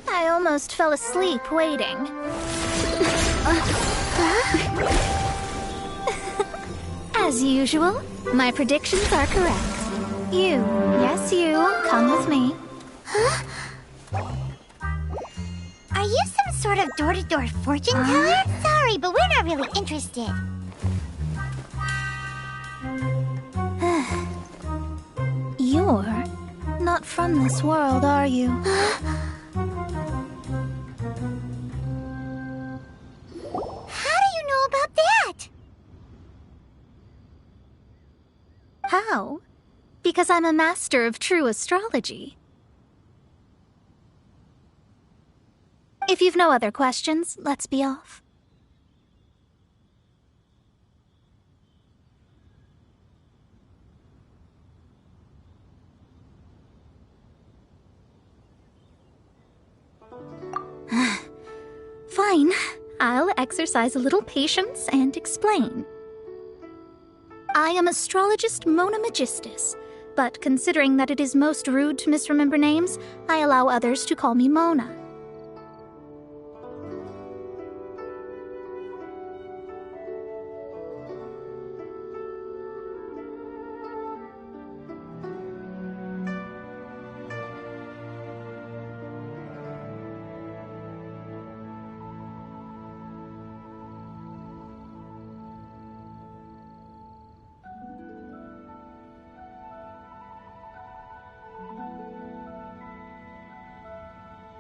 I almost fell asleep waiting. As usual, my predictions are correct. You, yes you, come with me. Huh? Are you some sort of door-to-door fortune teller? Sorry, but we're not really interested. You're not from this world, are you? How do you know about that? How? Because I'm a master of true astrology. If you've no other questions, let's be off. Fine. I'll exercise a little patience and explain. I am astrologist Mona Magistus, but considering that it is most rude to misremember names, I allow others to call me Mona.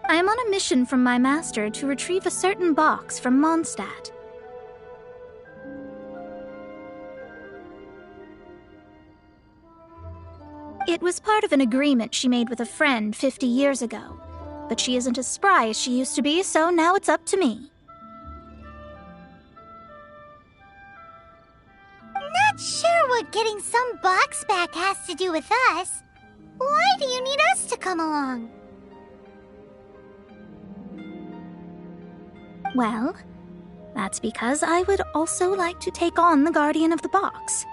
I am on a mission from my master to retrieve a certain box from Mondstadt. It was part of an agreement she made with a friend 50 years ago, but she isn't as spry as she used to be, so now it's up to me. Not sure what getting some box back has to do with us. Why do you need us to come along? Well, that's because I would also like to take on the Guardian of the Box.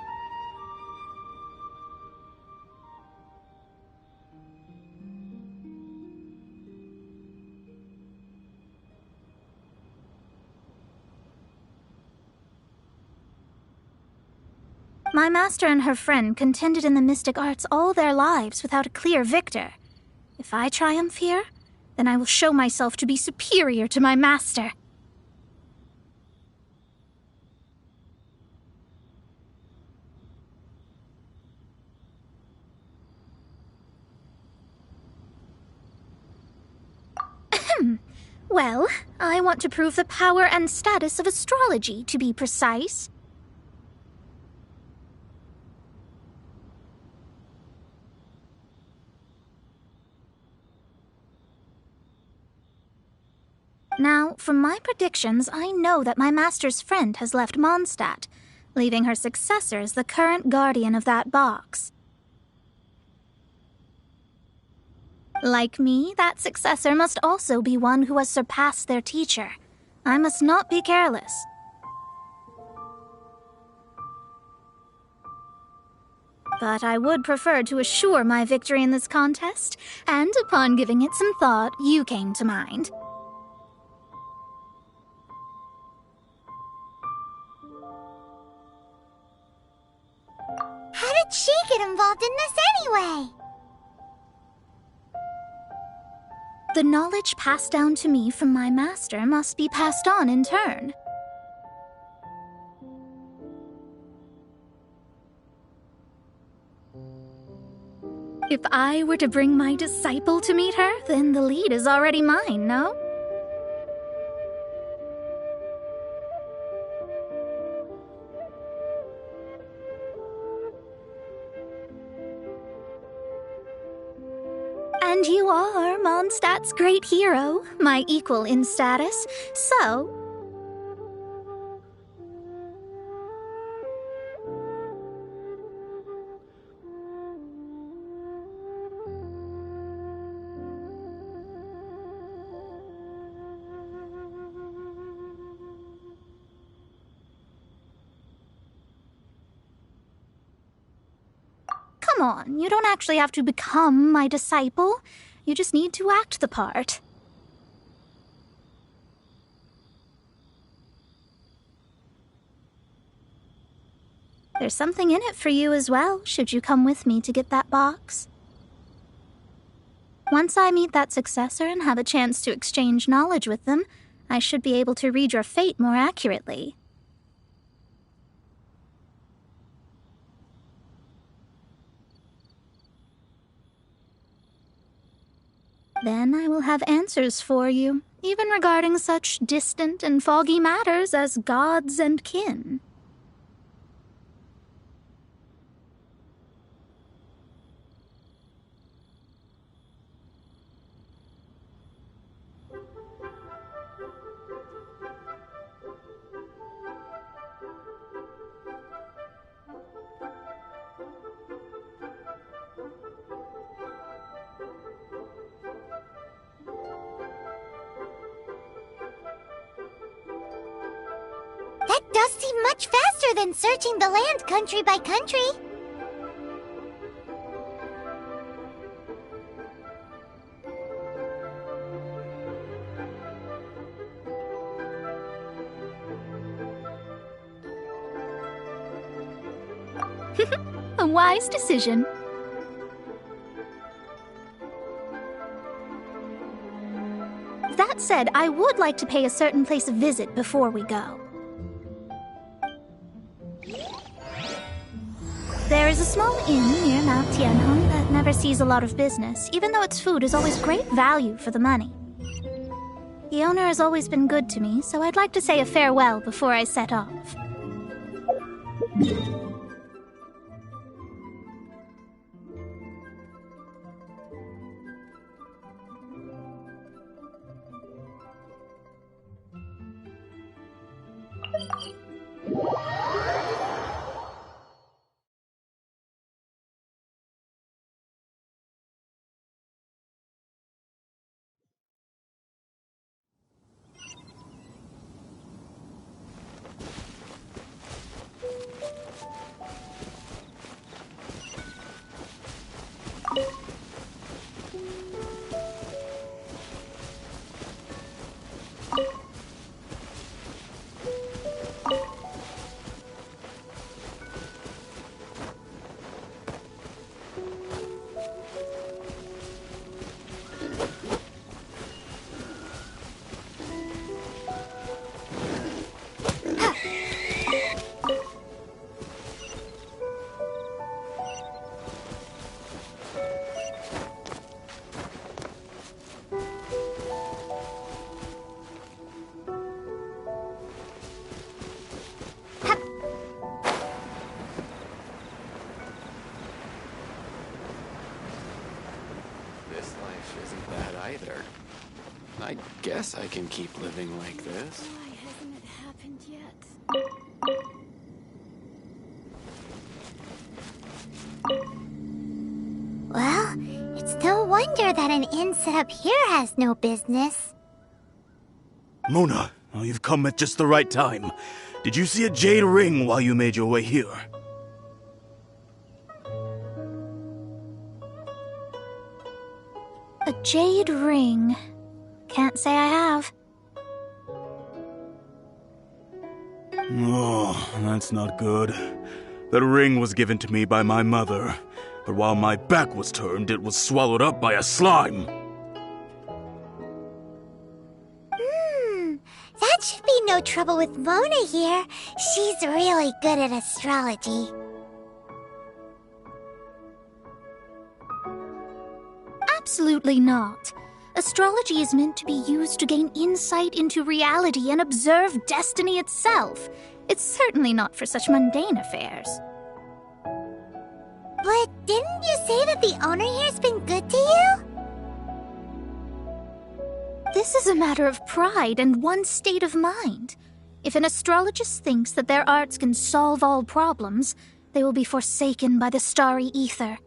My master and her friend contended in the mystic arts all their lives without a clear victor. If I triumph here, then I will show myself to be superior to my master. Well, I want to prove the power and status of astrology, to be precise. Now, from my predictions, I know that my master's friend has left Mondstadt, leaving her successor as the current guardian of that box. Like me, that successor must also be one who has surpassed their teacher. I must not be careless. But I would prefer to assure my victory in this contest, and upon giving it some thought, you came to mind. How did she get involved in this anyway? The knowledge passed down to me from my master must be passed on in turn. If I were to bring my disciple to meet her, then the lead is already mine, no? And you are Mondstadt's great hero, my equal in status, so... come on, you don't actually have to become my disciple. You just need to act the part. There's something in it for you as well, should you come with me to get that box. Once I meet that successor and have a chance to exchange knowledge with them, I should be able to read your fate more accurately. Then I will have answers for you, even regarding such distant and foggy matters as gods and kin. That does seem much faster than searching the land country by country. A wise decision. That said, I would like to pay a certain place a visit before we go. There is a small inn near Mount Tianheng that never sees a lot of business, even though its food is always great value for the money. The owner has always been good to me, so I'd like to say a farewell before I set off. Either. I guess I can keep living like this. Why hasn't it happened yet? Well, it's no wonder that an inn set up here has no business. Mona, oh, you've come at just the right time. Did you see a jade ring while you made your way here? A jade ring. Can't say I have. Oh, that's not good. That ring was given to me by my mother, but while my back was turned, it was swallowed up by a slime. That should be no trouble with Mona here. She's really good at astrology. Absolutely not. Astrology is meant to be used to gain insight into reality and observe destiny itself. It's certainly not for such mundane affairs. But didn't you say that the owner here's been good to you? This is a matter of pride and one's state of mind. If an astrologist thinks that their arts can solve all problems, they will be forsaken by the starry ether.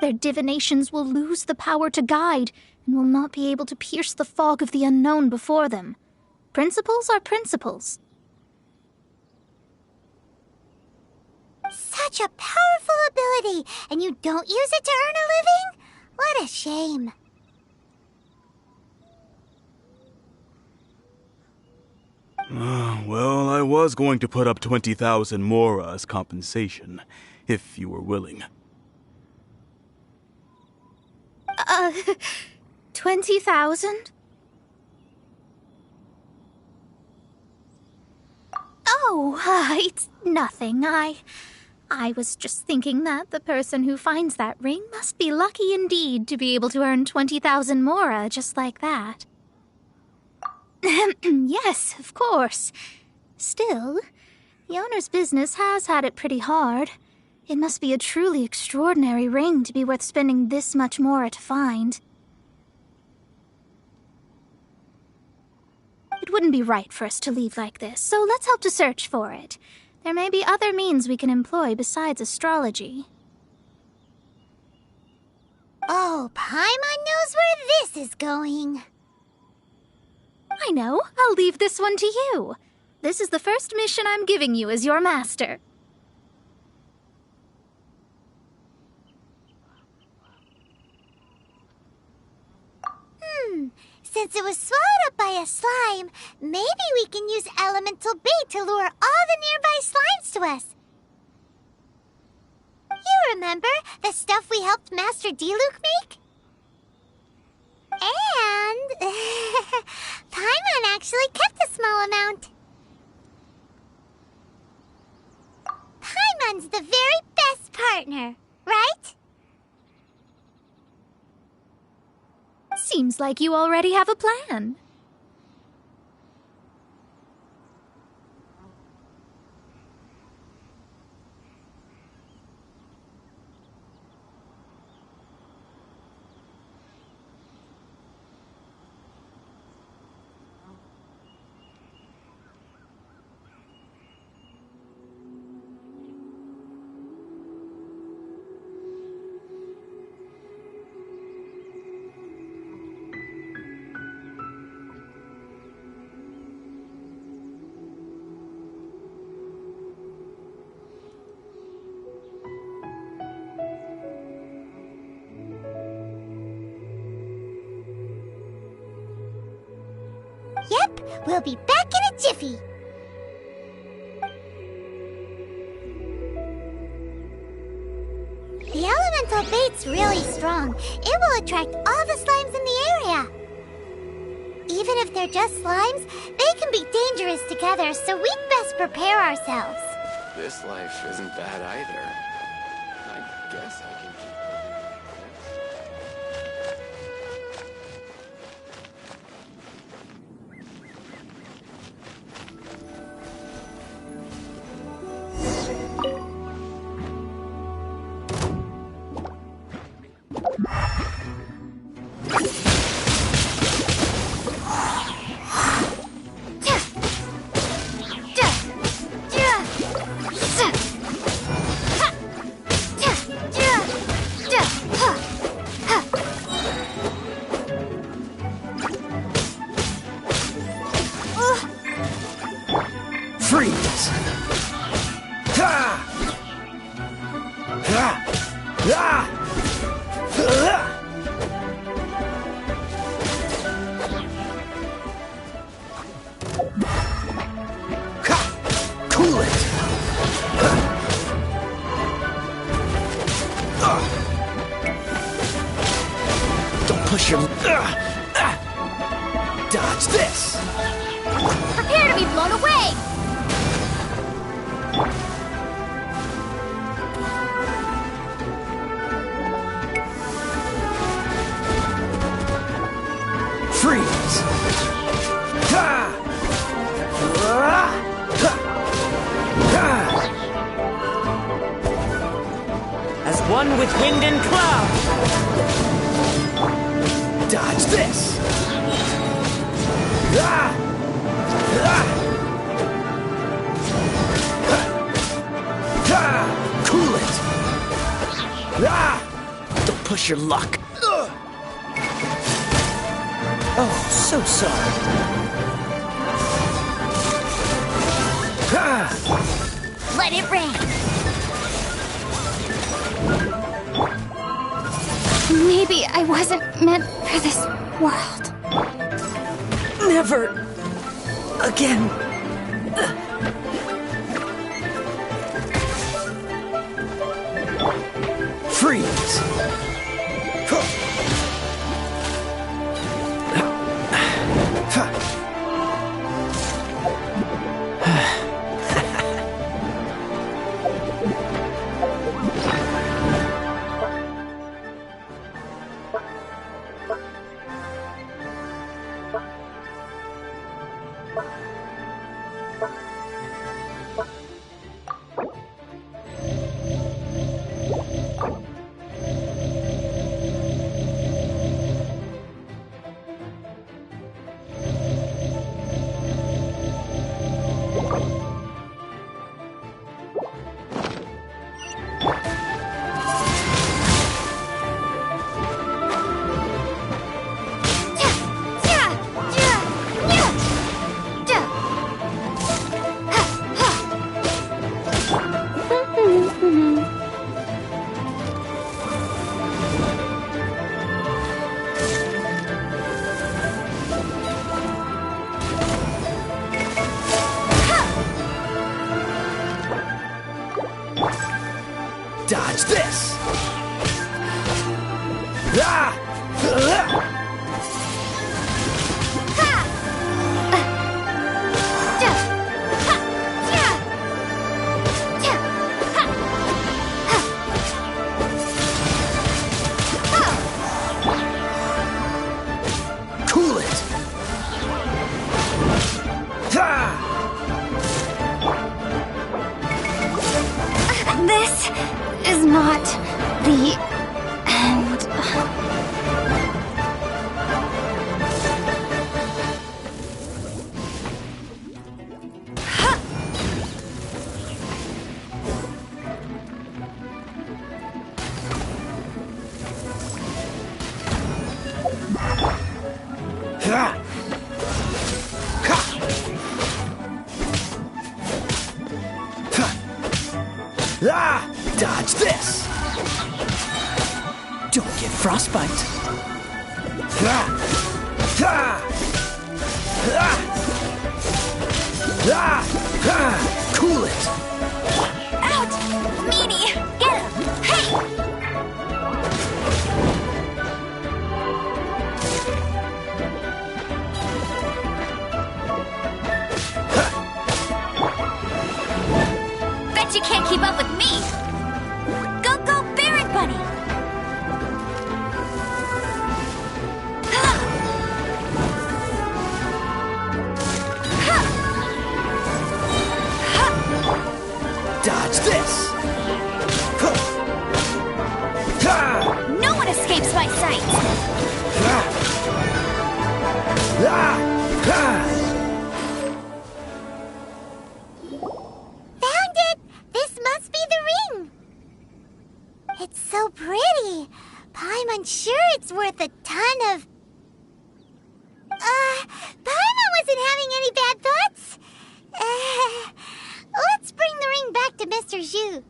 Their divinations will lose the power to guide and will not be able to pierce the fog of the unknown before them. Principles are principles. Such a powerful ability ability, and you don't use it to earn a living? What a shame. Well, I was going to put up 20,000 mora as compensation, if you were willing. 20,000? Oh, it's nothing. I was just thinking that the person who finds that ring must be lucky indeed to be able to earn 20,000 mora just like that. Yes, of course. Still, the owner's business has had it pretty hard. It must be a truly extraordinary ring to be worth spending this much mora to find. It wouldn't be right for us to leave like this, so let's help to search for it. There may be other means we can employ besides astrology. Oh, Paimon knows where this is going. I know. I'll leave this one to you. This is the first mission I'm giving you as your master. Since it was swallowed up by a slime, maybe we can use elemental bait to lure all the nearby slimes to us. You remember the stuff we helped Master Diluc make? And Paimon actually kept a small amount. Paimon's the very best partner, right? Seems like you already have a plan. Yep, we'll be back in a jiffy. The elemental bait's really strong. It will attract all the slimes in the area. Even if they're just slimes, they can be dangerous together, so we'd best prepare ourselves. This life isn't bad either. I guess I can keep living like this. Freeze! Ha! Ha! Ha! Ha! Cool it! Don't push your... Dodge this! Prepare to be blown away! Freeze! Ha! As one with wind and cloud. Dodge this! Cool it! Don't push your luck. Oh, so sorry. Let it rain! Maybe I wasn't meant for this world. Never again. Freeze. Dodge this! Ah! Cool it! This is not the end. Ah! Dodge this! Don't get frostbite. Ah! Ah! Ah! Ah! Ah! Cool it! Out! Meanie! Get him! Hey! Bet you can't keep up with me! Go, go, Baron Bunny! Dodge this! No one escapes my sight! Found it! This must be the ring! It's so pretty. Paimon sure it's worth a ton of... Paimon wasn't having any bad thoughts. Let's bring the ring back to Mr. Zhu.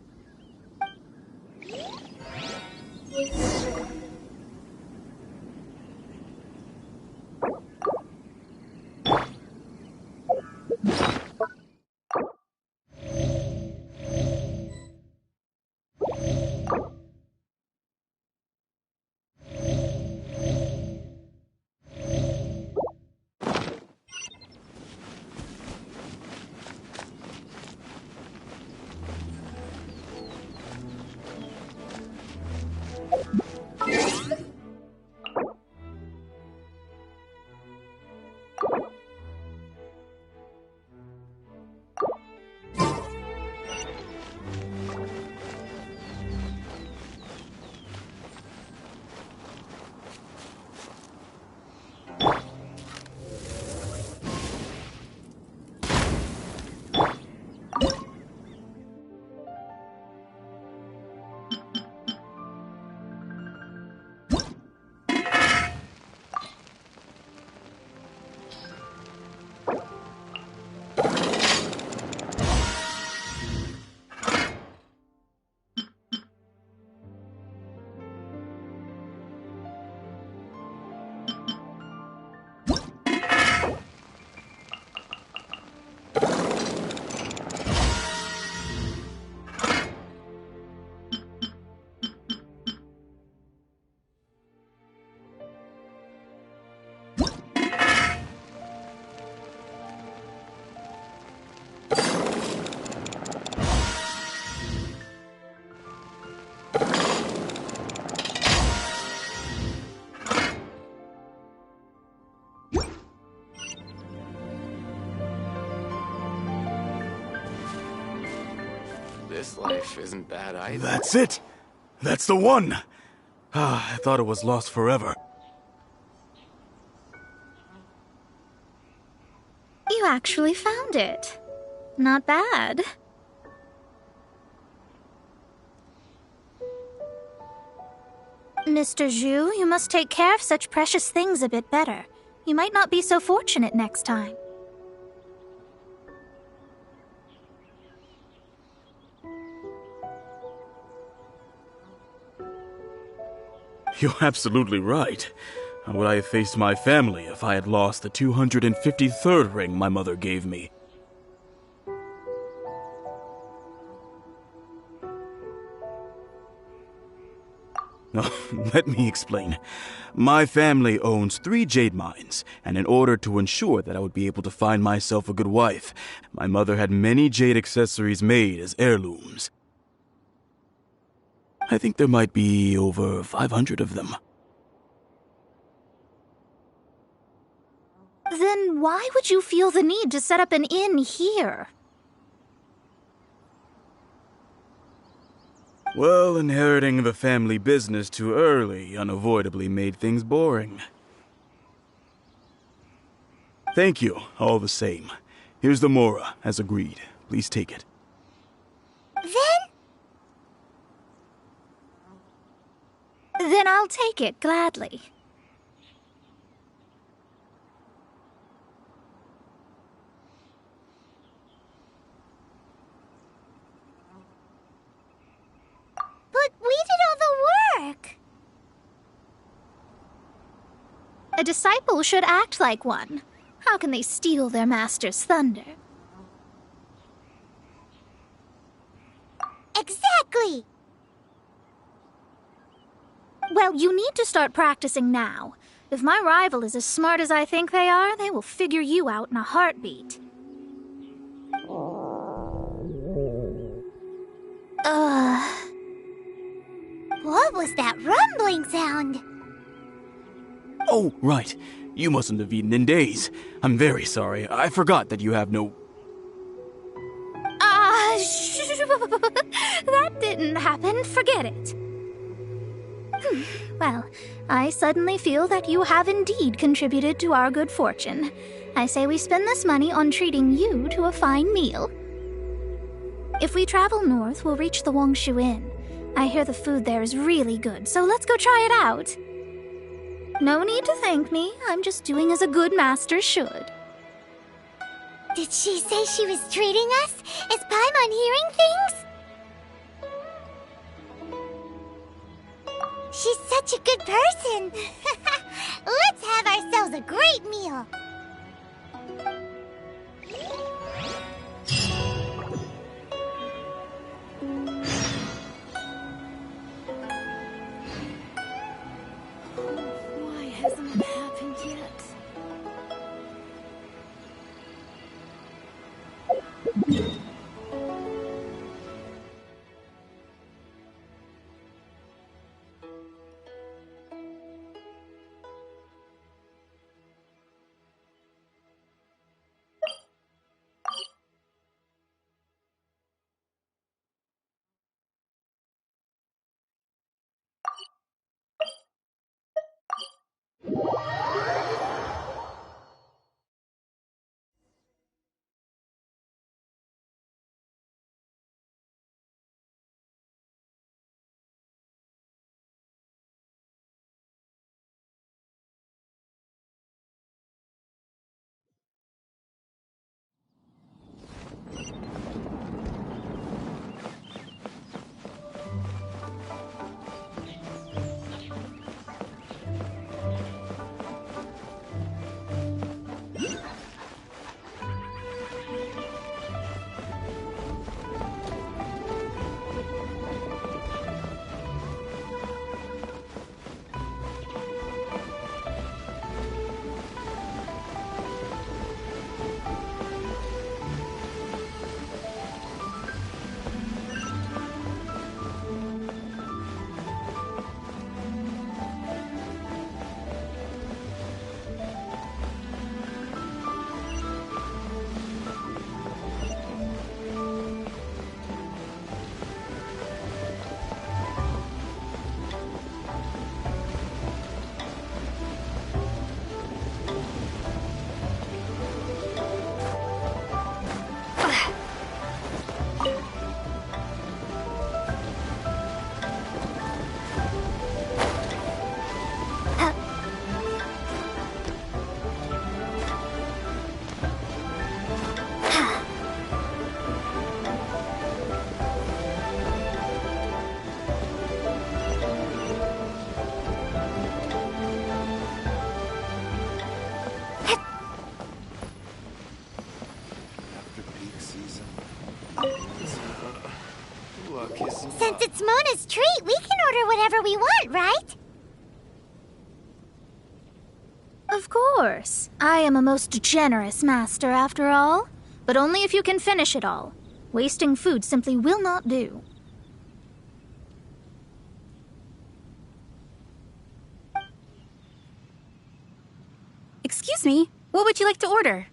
This life isn't bad either. That's it! That's the one! I thought it was lost forever. You actually found it. Not bad. Mr. Zhu, you must take care of such precious things a bit better. You might not be so fortunate next time. You're absolutely right. How would I have faced my family if I had lost the 253rd ring my mother gave me? No, let me explain. My family owns 3 jade mines, and in order to ensure that I would be able to find myself a good wife, my mother had many jade accessories made as heirlooms. I think there might be over 500 of them. Then why would you feel the need to set up an inn here? Well, inheriting the family business too early unavoidably made things boring. Thank you, all the same. Here's the mora, as agreed. Please take it. Then I'll take it gladly. But we did all the work. A disciple should act like one. How can they steal their master's thunder? Exactly. Well, you need to start practicing now. If my rival is as smart as I think they are, they will figure you out in a heartbeat. What was that rumbling sound? Oh, right. You mustn't have eaten in days. I'm very sorry. I forgot that you have no... That didn't happen. Forget it. Well, I suddenly feel that you have indeed contributed to our good fortune. I say we spend this money on treating you to a fine meal. If we travel north, we'll reach the Wongshu Inn. I hear the food there is really good, so let's go try it out. No need to thank me. I'm just doing as a good master should. Did she say she was treating us? Is Paimon hearing things? She's such a good person. Let's have ourselves a great meal. Why hasn't it happened yet? kiss and Since it's Mona's treat, we can order whatever we want, right? Of course. I am a most generous master, after all. But only if you can finish it all. Wasting food simply will not do. Excuse me, what would you like to order?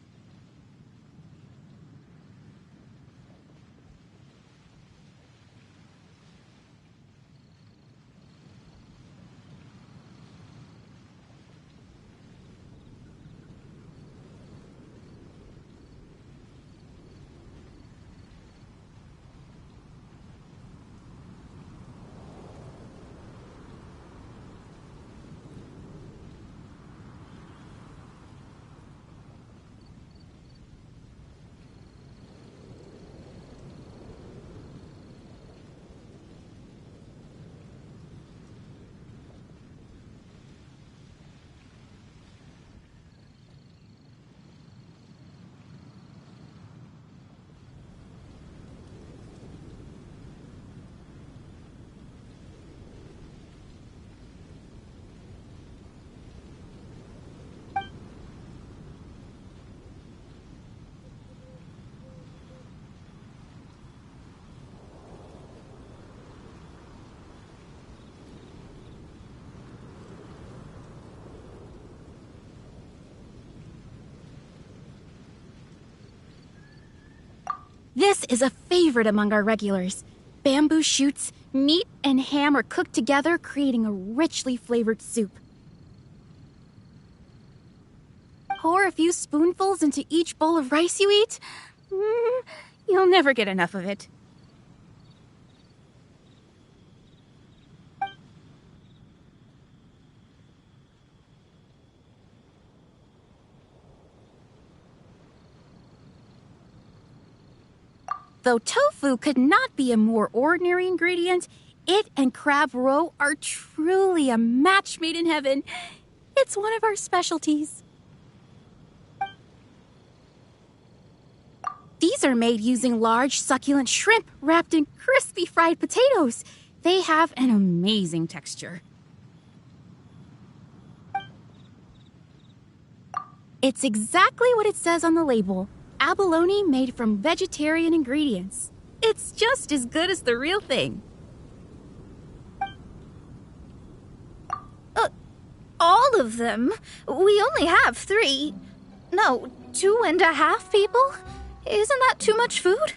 This is a favorite among our regulars. Bamboo shoots, meat, and ham are cooked together, creating a richly flavored soup. Pour a few spoonfuls into each bowl of rice you eat. You'll never get enough of it. Though tofu could not be a more ordinary ingredient, it and crab roe are truly a match made in heaven. It's one of our specialties. These are made using large, succulent shrimp wrapped in crispy fried potatoes. They have an amazing texture. It's exactly what it says on the label. Abalone made from vegetarian ingredients. It's just as good as the real thing. All of them? We only have 3. No, 2.5 people? Isn't that too much food?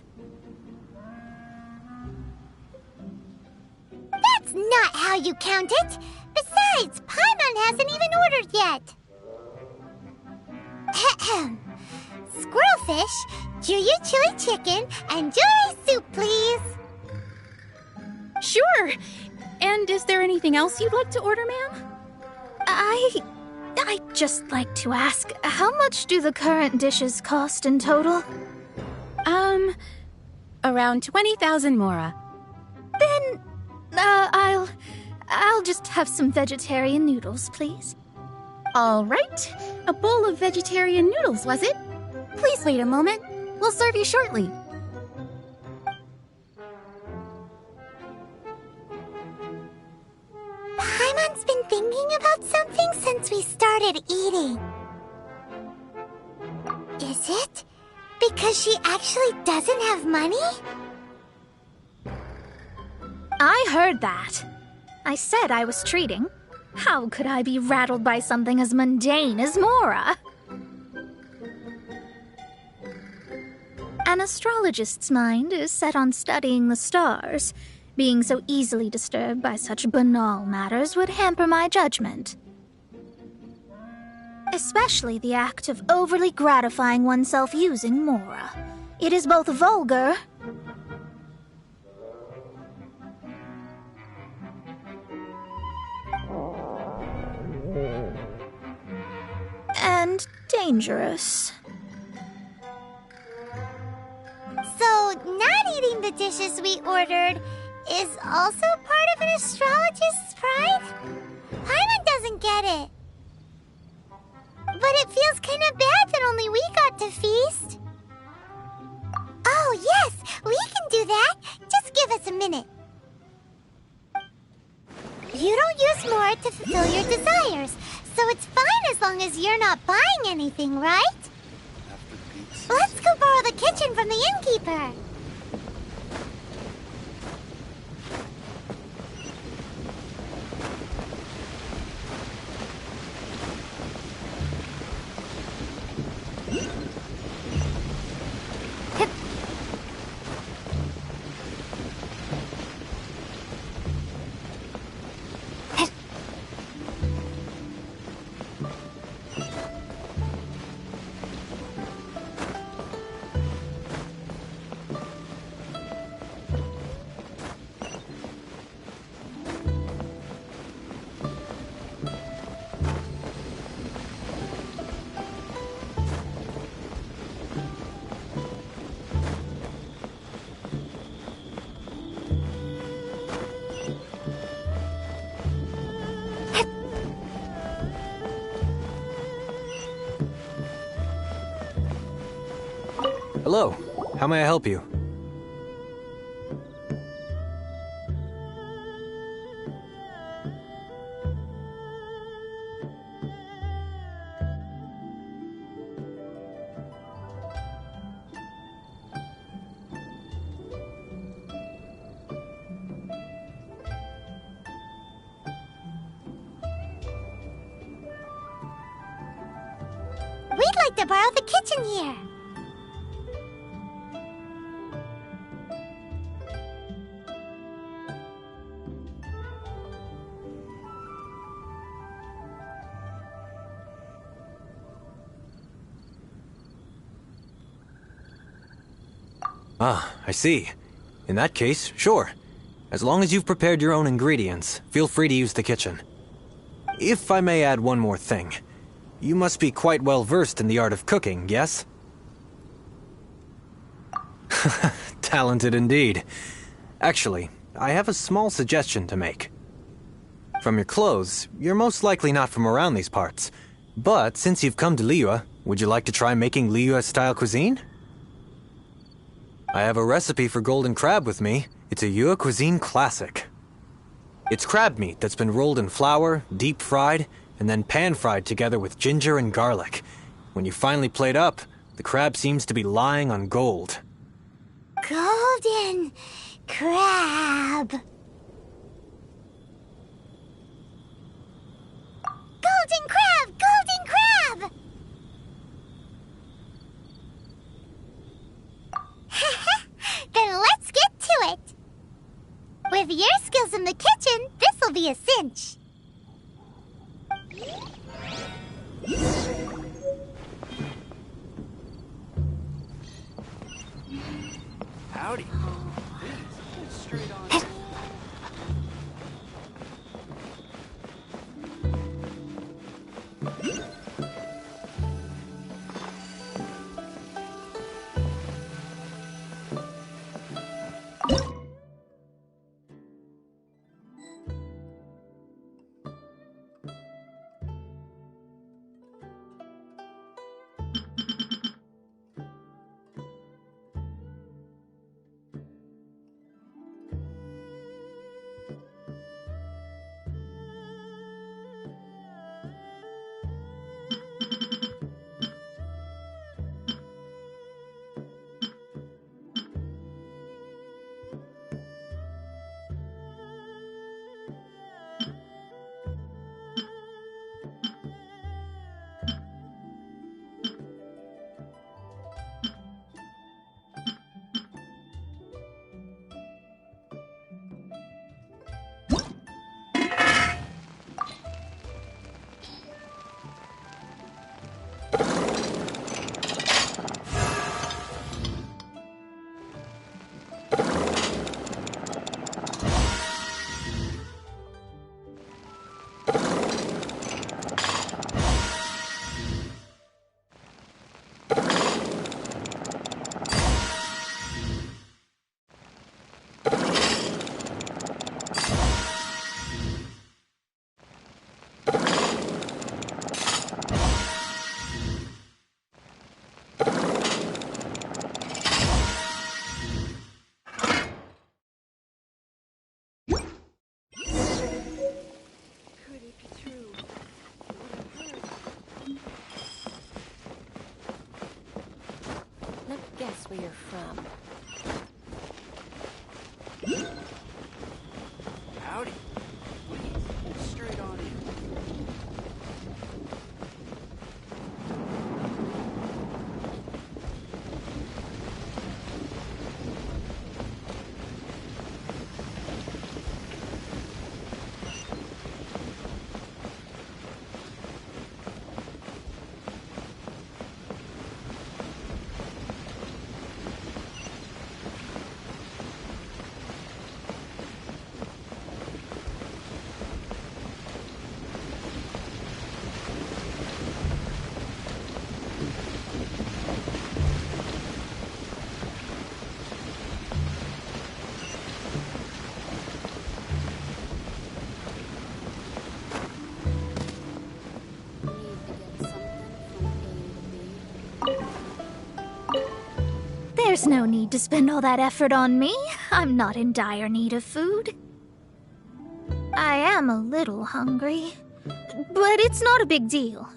That's not how you count it. Besides, Paimon hasn't even ordered yet. Ahem. Squirrelfish, Juyu chili chicken, and jewelry soup, please. Sure. And is there anything else you'd like to order, ma'am? I'd just like to ask, how much do the current dishes cost in total? Around 20,000 mora. Then, I'll just have some vegetarian noodles, please. All right. A bowl of vegetarian noodles, was it? Please wait a moment. We'll serve you shortly. Paimon's been thinking about something since we started eating. Is it because she actually doesn't have money? I heard that. I said I was treating. How could I be rattled by something as mundane as Mora? An astrologist's mind is set on studying the stars. Being so easily disturbed by such banal matters would hamper my judgment. Especially the act of overly gratifying oneself using Mora. It is both vulgar and dangerous. So, not eating the dishes we ordered is also part of an astrologist's pride? Paimon doesn't get it. But it feels kind of bad that only we got to feast. Oh, yes, we can do that. Just give us a minute. You don't use more to fulfill your desires, so it's fine as long as you're not buying anything, right? Let's go borrow the kitchen from the innkeeper. Hello, how may I help you? We'd like to borrow the kitchen here. Ah, I see. In that case, sure. As long as you've prepared your own ingredients, feel free to use the kitchen. If I may add one more thing. You must be quite well versed in the art of cooking, yes? Talented indeed. Actually, I have a small suggestion to make. From your clothes, you're most likely not from around these parts. But since you've come to Liyue, would you like to try making Liyue-style cuisine? I have a recipe for golden crab with me. It's a Yue cuisine classic. It's crab meat that's been rolled in flour, deep fried, and then pan-fried together with ginger and garlic. When you finally plate up, the crab seems to be lying on gold. Golden crab. Golden crab! Golden crab! Then let's get to it. With your skills in the kitchen, this'll be a cinch. Howdy. Please, straight on. Howdy. Please, straight on in. There's no need to spend all that effort on me. I'm not in dire need of food. I am a little hungry, but it's not a big deal.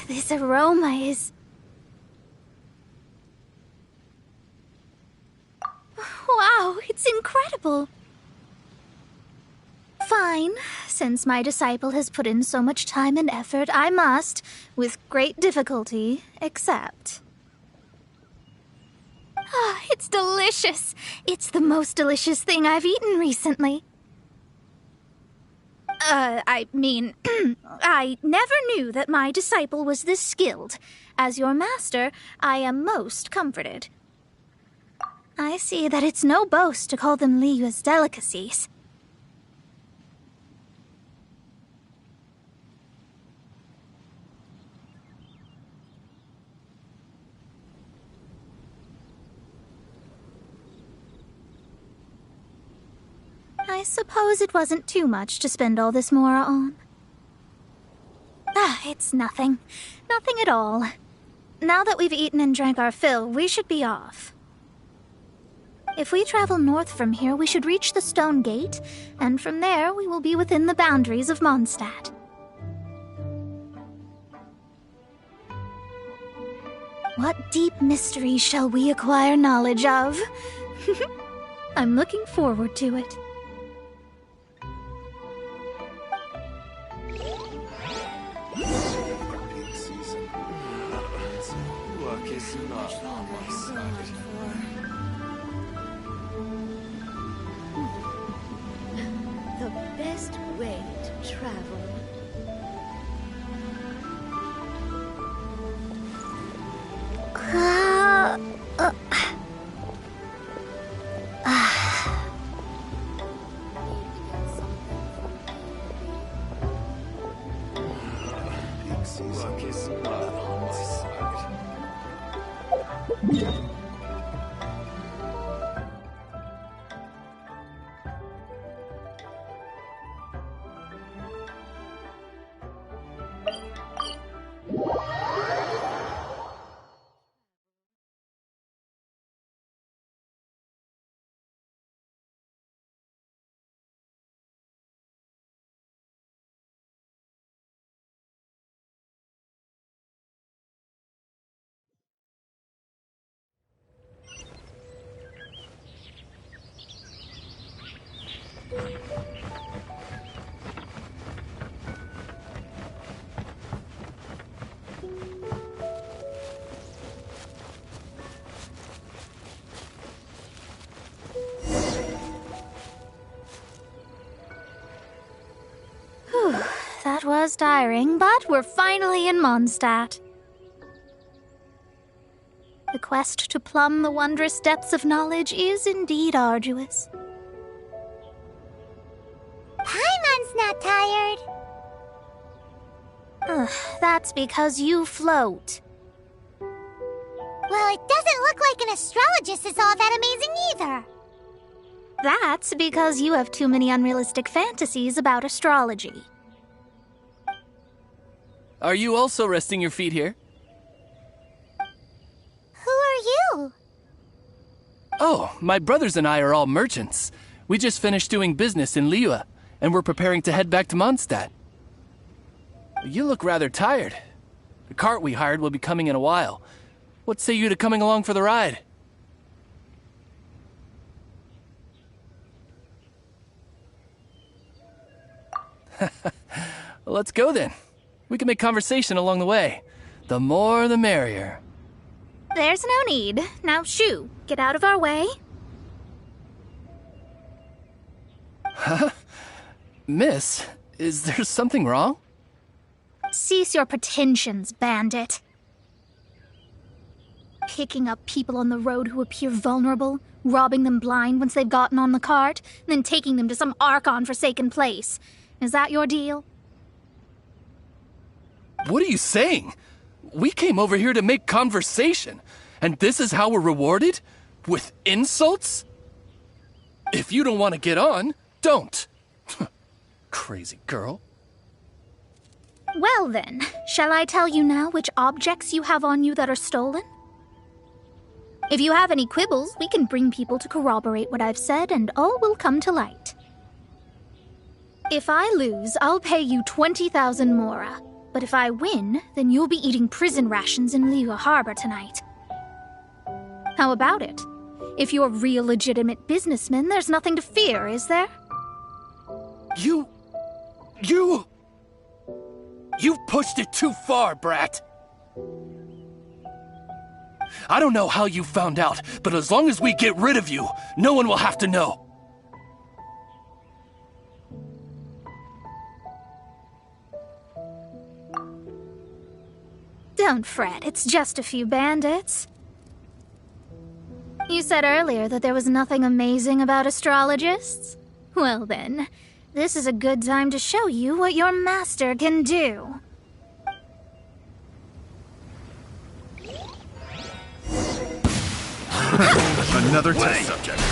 This aroma is... Wow, it's incredible. Fine. Since my disciple has put in so much time and effort, I must, with great difficulty, accept. Ah, it's delicious. It's the most delicious thing I've eaten recently. I never knew that my disciple was this skilled. As your master, I am most comforted. I see that it's no boast to call them Liyue's delicacies. I suppose it wasn't too much to spend all this mora on. Ah, it's nothing. Nothing at all. Now that we've eaten and drank our fill, we should be off. If we travel north from here, we should reach the Stone Gate, and from there we will be within the boundaries of Mondstadt. What deep mysteries shall we acquire knowledge of? I'm looking forward to it. The best way to travel. that was tiring, but we're finally in Mondstadt. The quest to plumb the wondrous depths of knowledge is indeed arduous. Paimon's not tired. Ugh, that's because you float. Well, it doesn't look like an astrologist is all that amazing either. That's because you have too many unrealistic fantasies about astrology. Are you also resting your feet here? Who are you? Oh, my brothers and I are all merchants. We just finished doing business in Liyue, and we're preparing to head back to Mondstadt. You look rather tired. The cart we hired will be coming in a while. What say you to coming along for the ride? Let's go then. We can make conversation along the way. The more the merrier. There's no need. Now shoo, get out of our way. Huh? Miss, is there something wrong? Cease your pretensions, bandit. Picking up people on the road who appear vulnerable, robbing them blind once they've gotten on the cart, and then taking them to some Archon-forsaken place. Is that your deal? What are you saying? We came over here to make conversation, and this is how we're rewarded? With insults? If you don't want to get on, don't. Crazy girl. Well then, shall I tell you now which objects you have on you that are stolen? If you have any quibbles, we can bring people to corroborate what I've said, and all will come to light. If I lose, I'll pay you 20,000 mora. But if I win, then you'll be eating prison rations in Liyue Harbor tonight. How about it? If you're real legitimate businessmen, there's nothing to fear, is there? You've pushed it too far, brat. I don't know how you found out, but as long as we get rid of you, no one will have to know. Don't fret, it's just a few bandits. You said earlier that there was nothing amazing about astrologists? Well then, this is a good time to show you what your master can do. Another test subject.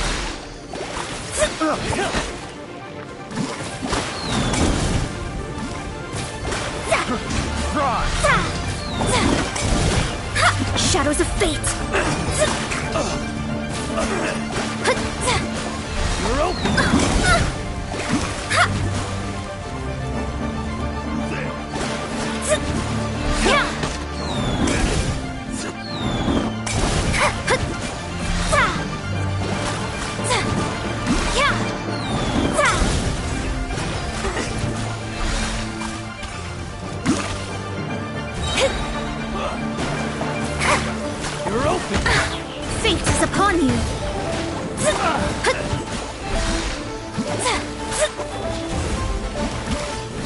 Shadows of fate! You're open! You're open! Fate is upon you!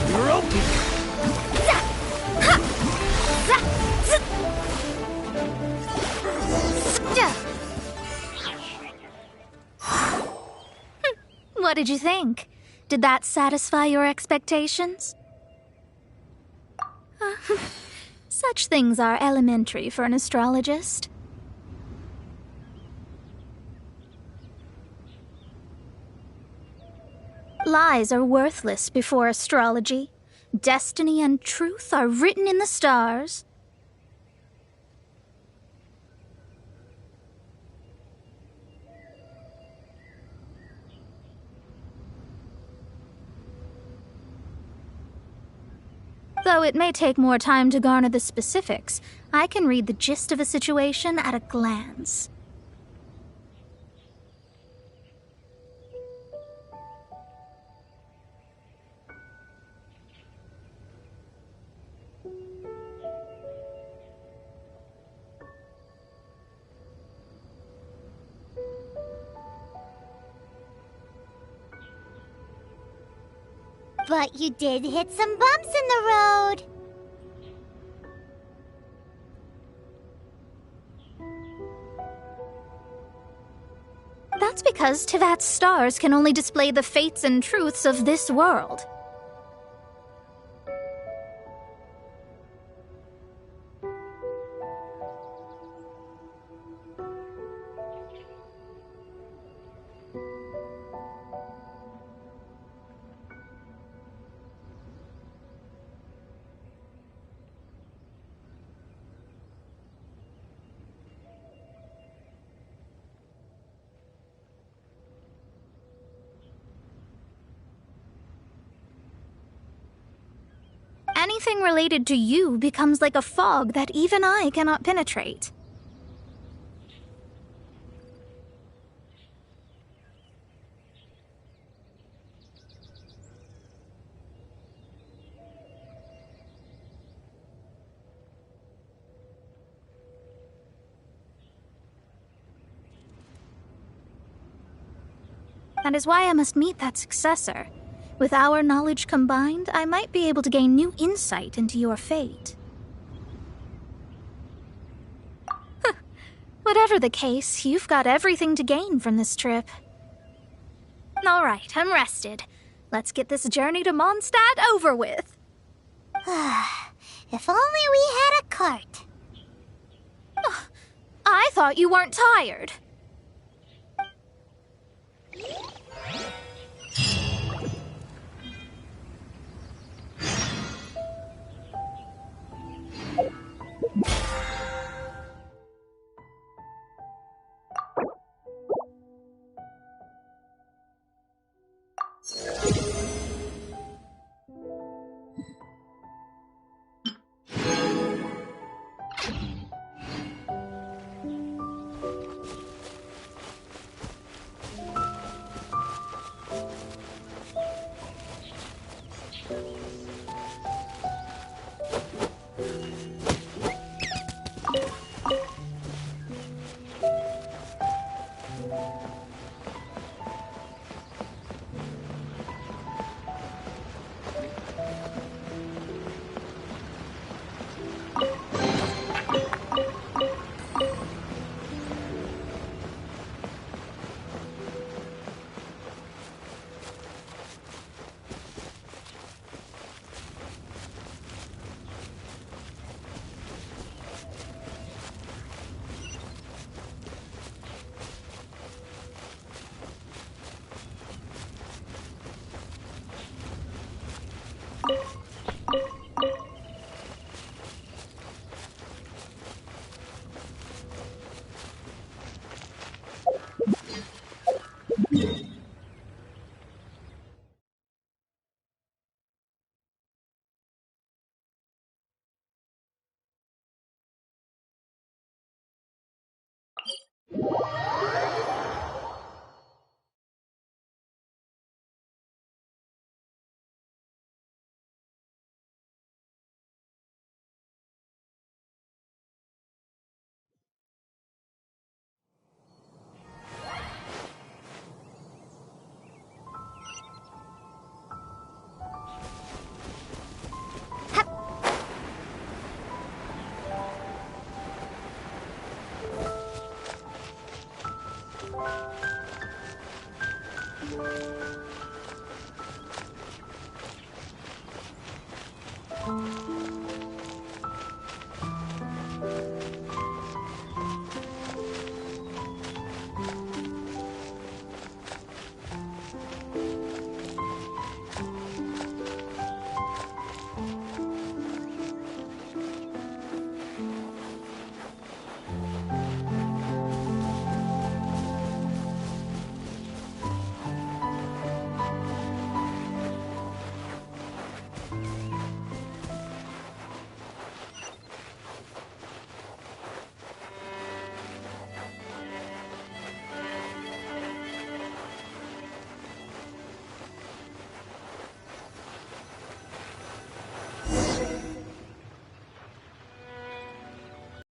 You're open! What did you think? Did that satisfy your expectations? Such things are elementary for an astrologist. Lies are worthless before astrology. Destiny and truth are written in the stars. Though it may take more time to garner the specifics, I can read the gist of a situation at a glance. But you did hit some bumps in the road. That's because Tivat's stars can only display the fates and truths of this world. Anything related to you becomes like a fog that even I cannot penetrate. That is why I must meet that successor. With our knowledge combined, I might be able to gain new insight into your fate. Whatever the case, you've got everything to gain from this trip. All right, I'm rested. Let's get this journey to Mondstadt over with. If only we had a cart. I thought you weren't tired.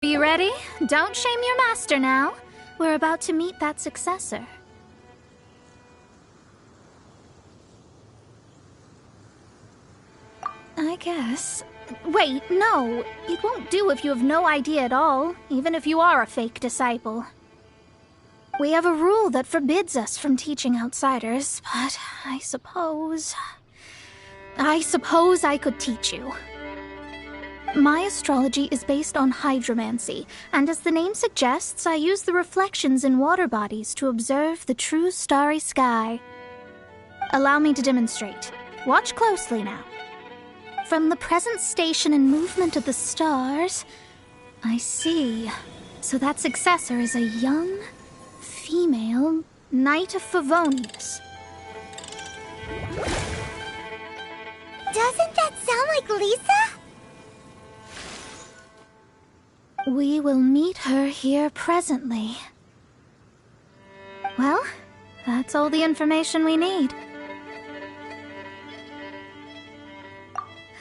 You ready? Don't shame your master now. We're about to meet that successor. guess. Wait, no. It won't do if you have no idea at all, even if you are a fake disciple. We have a rule that forbids us from teaching outsiders, but I suppose I could teach you. My astrology is based on hydromancy, and as the name suggests, I use the reflections in water bodies to observe the true starry sky. Allow me to demonstrate. Watch closely now. From the present station and movement of the stars, I see. So that successor is a young, female Knight of Favonius. Doesn't that sound like Lisa? We will meet her here presently. Well, that's all the information we need.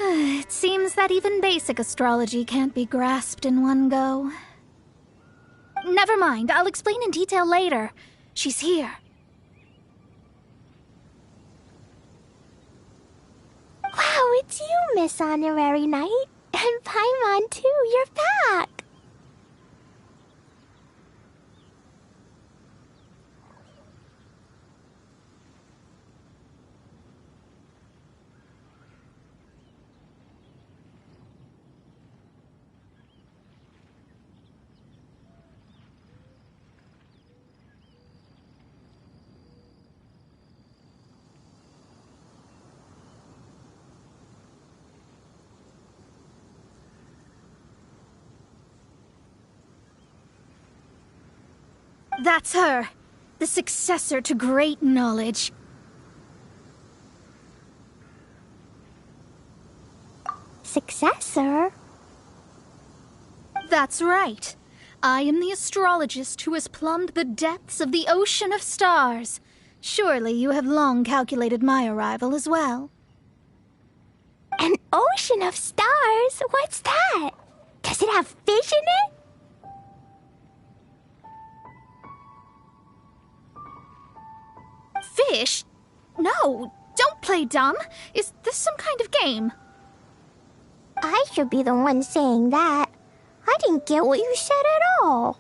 It seems that even basic astrology can't be grasped in one go. Never mind, I'll explain in detail later. She's here. Wow, it's you, Miss Honorary Knight. And Paimon, too, you're back. That's her, the successor to great knowledge. Successor? That's right. I am the astrologist who has plumbed the depths of the ocean of stars. Surely you have long calculated my arrival as well. An ocean of stars? What's that? Does it have fish in it? Fish? No, don't play dumb. Is this some kind of game? I should be the one saying that. I didn't get what you said at all.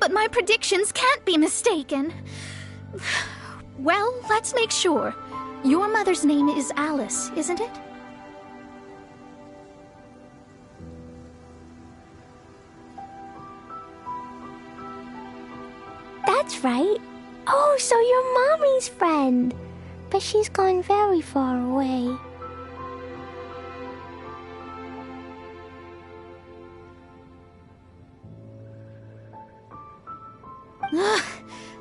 but my predictions can't be mistaken. Well, let's make sure. Your mother's name is Alice, isn't it? That's right. Oh, so you're Mommy's friend. But she's gone very far away.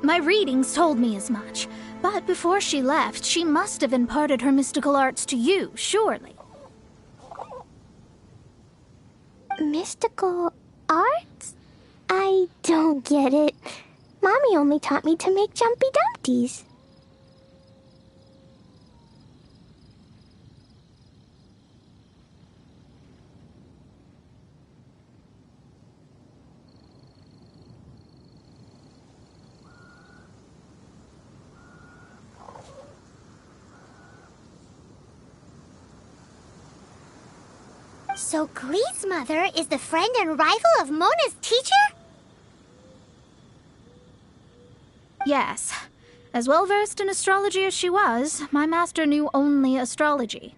My readings told me as much. But before she left, she must have imparted her mystical arts to you, surely. Mystical arts? I don't get it. Mommy only taught me to make Jumpy Dumpties. So Glee's mother is the friend and rival of Mona's teacher? Yes. As well versed in astrology as she was, my master knew only astrology.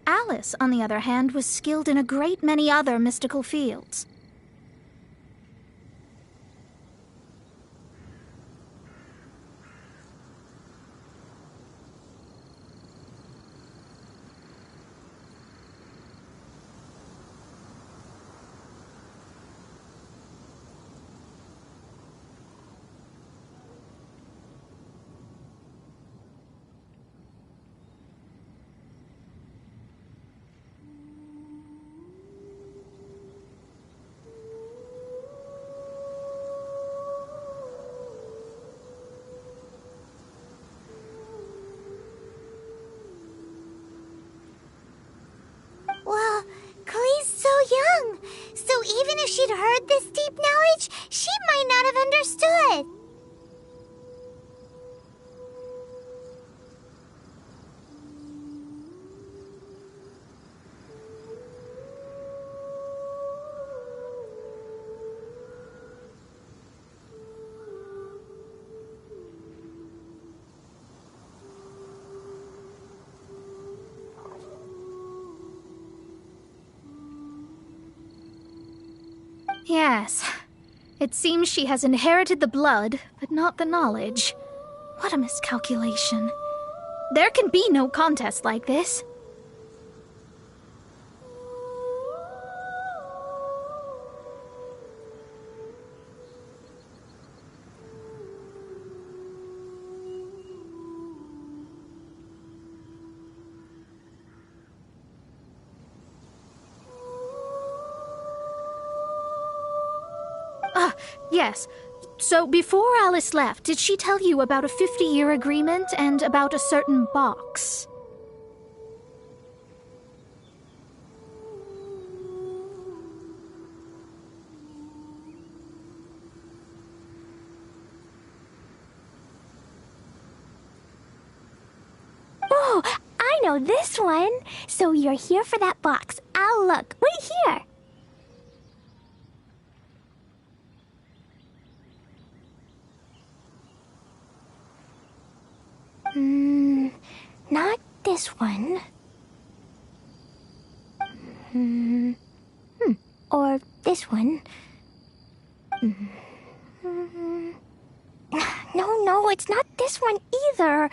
Alice, on the other hand, was skilled in a great many other mystical fields. Well, Glee's so young. So even if she'd heard this deep knowledge, she might not have understood. Yes. It seems she has inherited the blood, but not the knowledge. What a miscalculation. There can be no contest like this. Yes. So before Alice left, did she tell you about a 50-year agreement and about a certain box? Oh, I know this one. So you're here for that box. I'll look. Wait here. Not this one. Or this one. No, it's not this one either.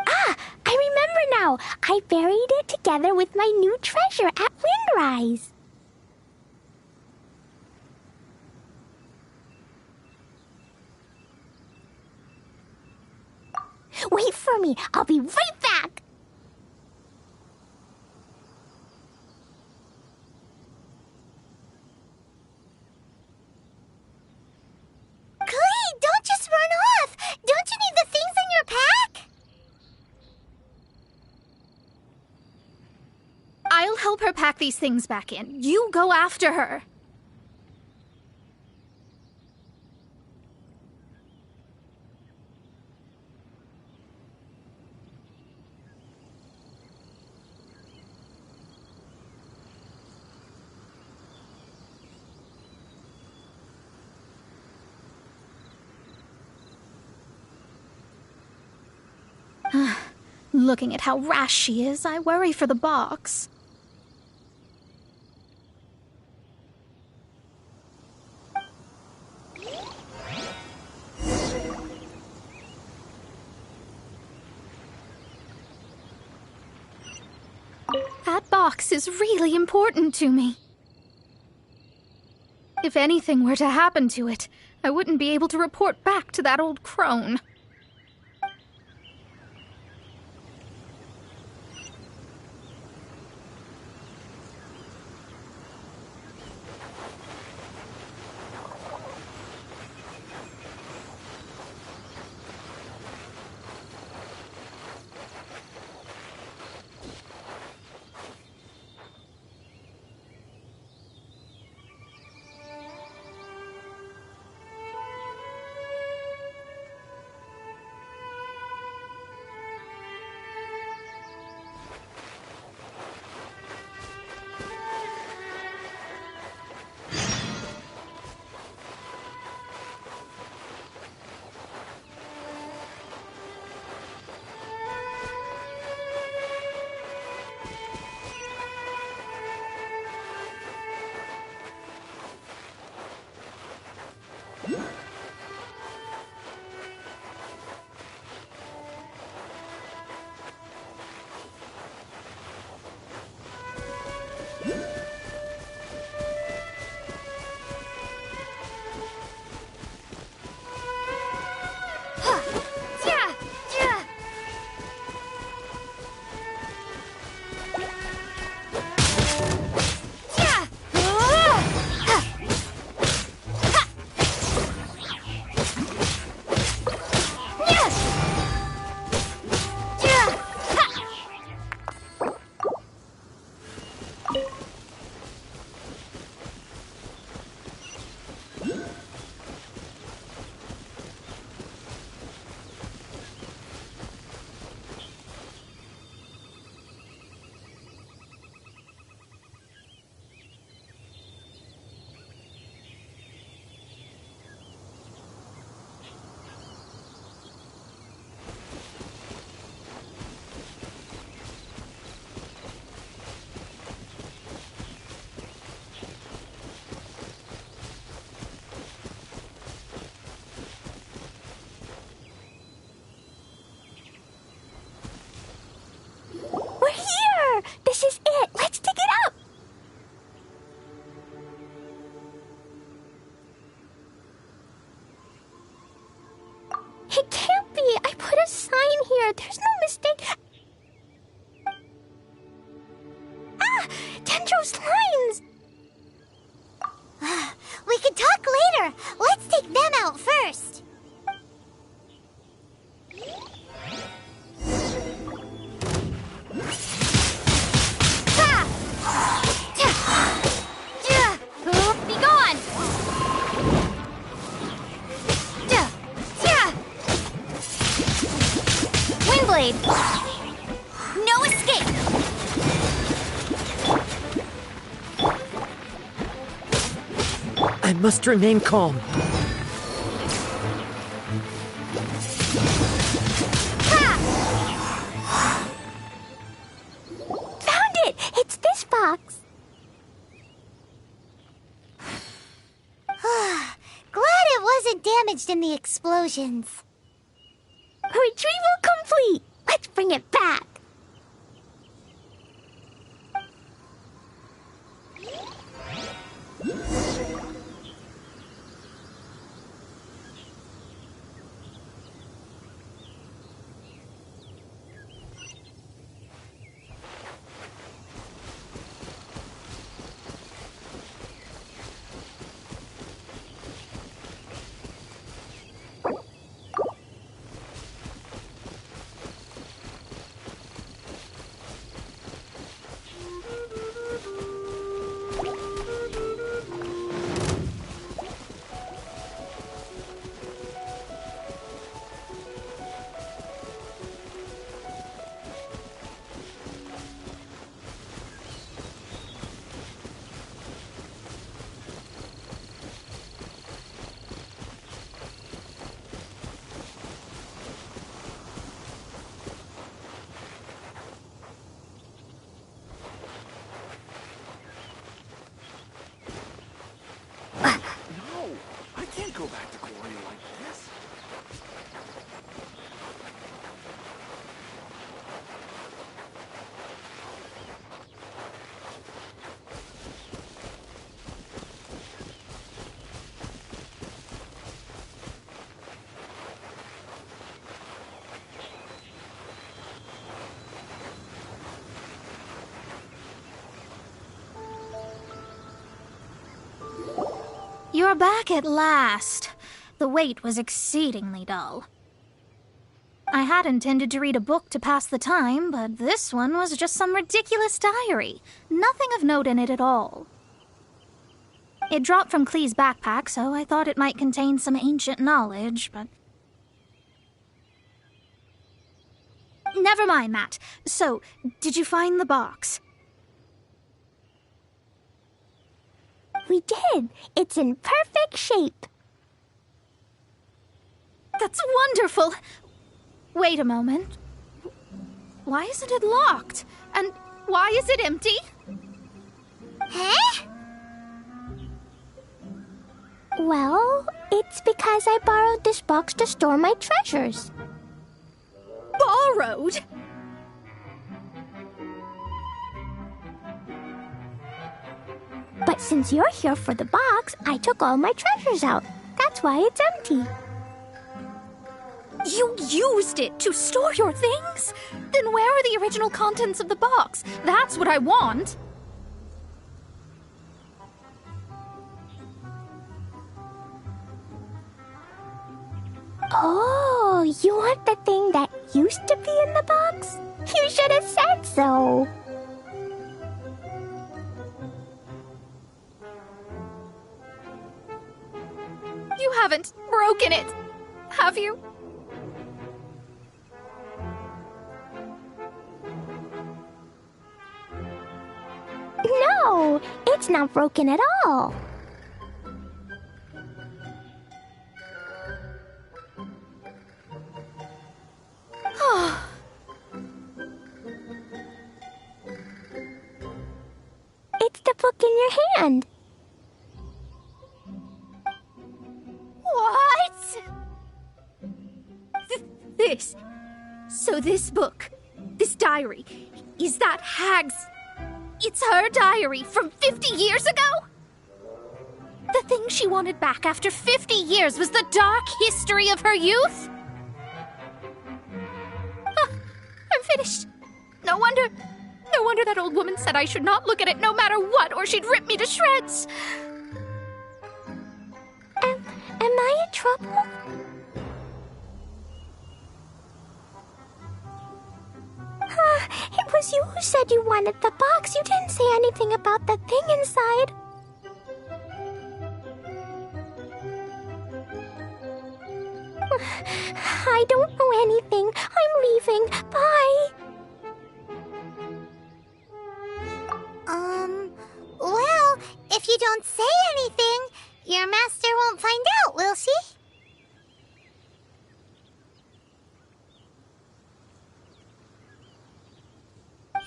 Ah, I remember now. I buried it together with my new treasure at Windrise. Wait for me. I'll be right back. Glee, don't just run off. Don't you need the things in your pack? I'll help her pack these things back in. You go after her. Looking at how rash she is, I worry for the box. That box is really important to me. If anything were to happen to it, I wouldn't be able to report back to that old crone. This is it! Let's dig it up! It can't be! I put a sign here! There's no mistake! Ah! Dendro's lines! We can talk later! Let's take them out first! No escape! I must remain calm. Found it! It's this box. Glad it wasn't damaged in the explosions. Retrieval complete! Let's bring it back! go back to glory like this. You're back at last. The wait was exceedingly dull. I had intended to read a book to pass the time, but this one was just some ridiculous diary. Nothing of note in it at all. It dropped from Clee's backpack, so I thought it might contain some ancient knowledge, but... Never mind that. So, did you find the box? We did. It's in perfect shape. That's wonderful. Wait a moment. Why isn't it locked? And why is it empty? Huh? Well, it's because I borrowed this box to store my treasures. Borrowed? But since you're here for the box, I took all my treasures out. That's why it's empty. You used it to store your things? Then where are the original contents of the box? That's what I want. Oh, you want the thing that used to be in the box? You should have said so. You haven't broken it, have you? No, it's not broken at all. It's the book in your hand. What? This. So this book, this diary, is that Hag's... It's her diary from 50 years ago? The thing she wanted back after 50 years was the dark history of her youth? I'm finished. No wonder that old woman said I should not look at it no matter what, or she'd rip me to shreds. Am I in trouble? It was you who said you wanted the box. You didn't say anything about the thing inside. I don't know anything. I'm leaving. Bye. Well, if you don't say anything, your master won't find out, will she?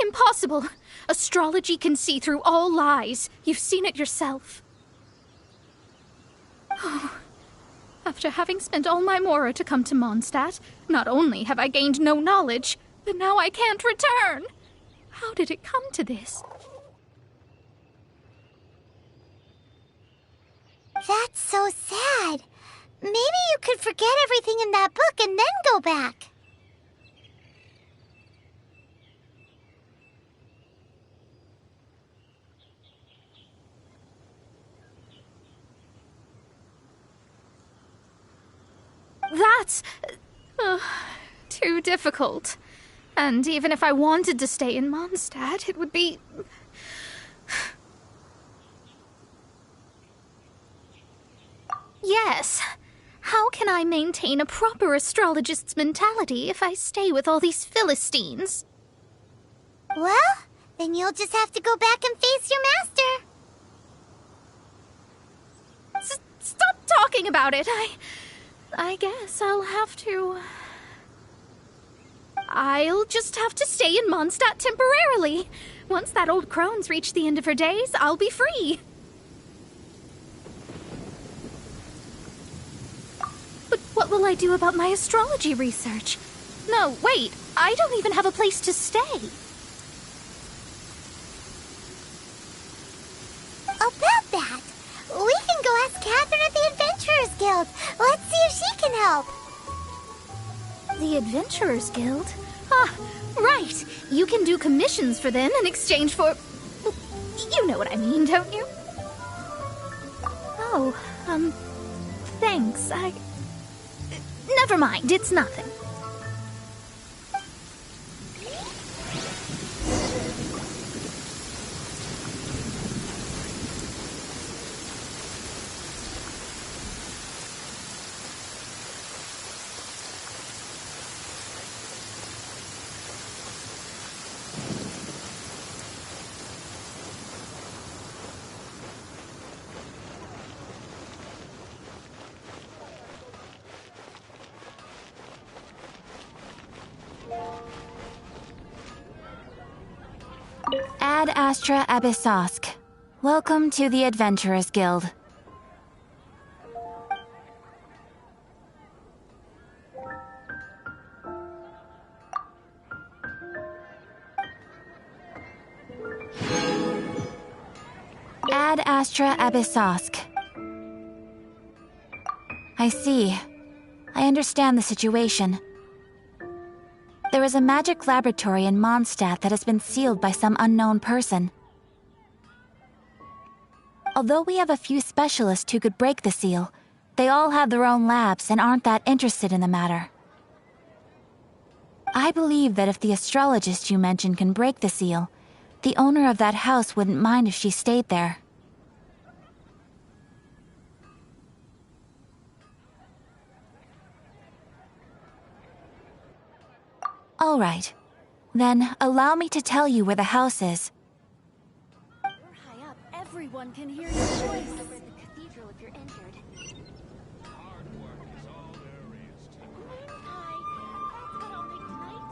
Impossible. Astrology can see through all lies. You've seen it yourself. Oh. After having spent all my mora to come to Mondstadt, not only have I gained no knowledge, but now I can't return. How did it come to this? That's so sad. Maybe you could forget everything in that book and then go back. That's... too difficult. And even if I wanted to stay in Mondstadt, it would be... Yes. How can I maintain a proper astrologist's mentality if I stay with all these Philistines? Well, then you'll just have to go back and face your master. Stop talking about it. I guess I'll have to... I'll just have to stay in Mondstadt temporarily. Once that old crone's reached the end of her days, I'll be free. will I do about my astrology research? No, wait, I don't even have a place to stay. About that, we can go ask Catherine at the Adventurers Guild. Let's see if she can help. The Adventurers Guild? Ah, right. You can do commissions for them in exchange for... You know what I mean, don't you? Oh, thanks. Never mind, it's nothing. Ad Astra Abyssosk. Welcome to the Adventurers Guild. Ad Astra Abyssosk. I see. I understand the situation. There is a magic laboratory in Mondstadt that has been sealed by some unknown person. Although we have a few specialists who could break the seal, they all have their own labs and aren't that interested in the matter. I believe that if the astrologist you mentioned can break the seal, the owner of that house wouldn't mind if she stayed there. All right. Then, allow me to tell you where the house is. You're high up. Everyone can hear your voice. Over the cathedral if you're injured. Hard work is all there is to it. Hi. That's what I'll make tonight.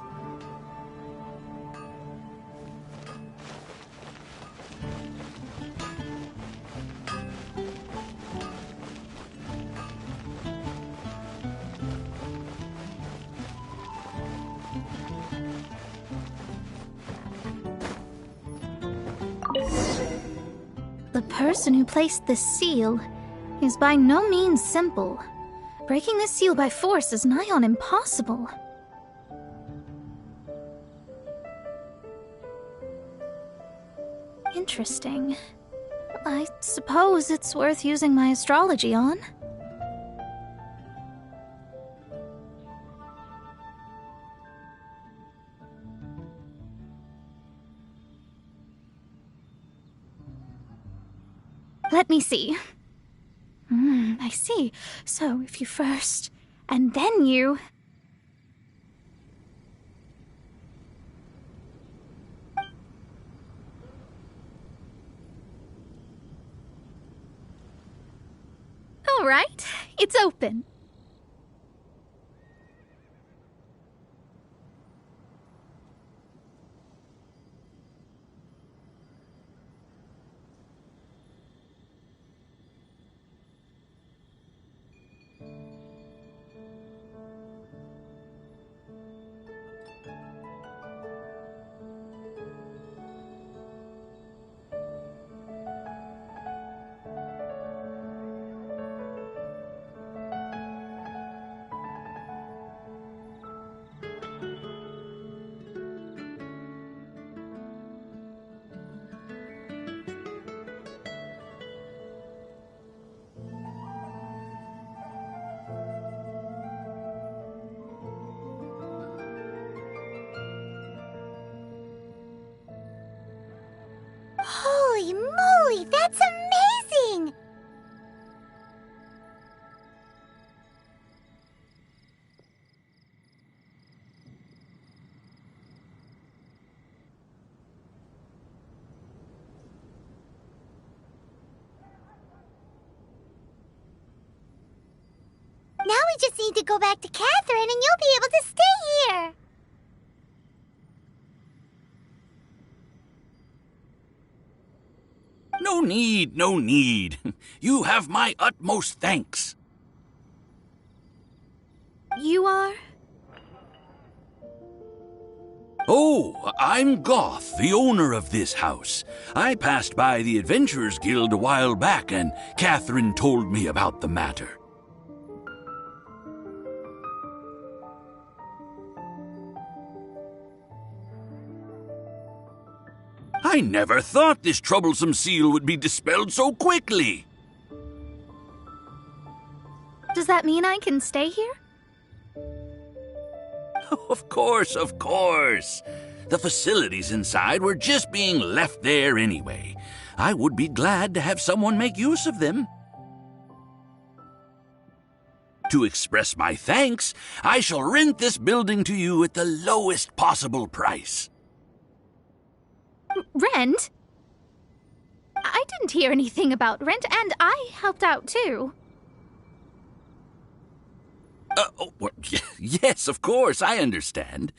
The person who placed the seal is by no means simple. Breaking this seal by force is nigh on impossible. Interesting. I suppose it's worth using my astrology on. Let me see. I see. So, if you first, and then you... All right, it's open. Holy moly, that's amazing! Now we just need to go back to Catherine and you'll be able to stay here. No need, no need. You have my utmost thanks. You are? Oh, I'm Goth, the owner of this house. I passed by the Adventurers Guild a while back, and Catherine told me about the matter. I never thought this troublesome seal would be dispelled so quickly. Does that mean I can stay here? Of course, of course. The facilities inside were just being left there anyway. I would be glad to have someone make use of them. To express my thanks, I shall rent this building to you at the lowest possible price. Rent? I didn't hear anything about rent, and I helped out too. Well, yes, of course, I understand.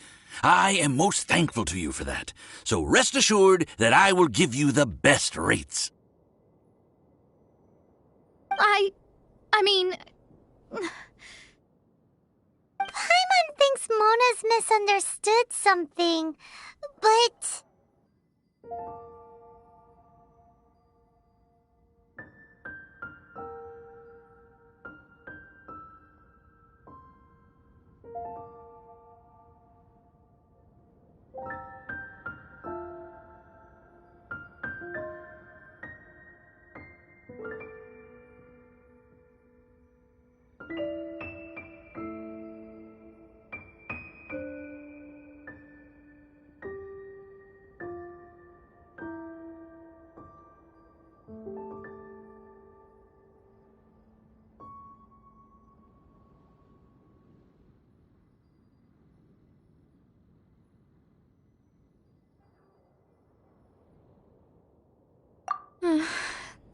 I am most thankful to you for that. So rest assured that I will give you the best rates. I mean... Paimon thinks Mona's misunderstood something, but...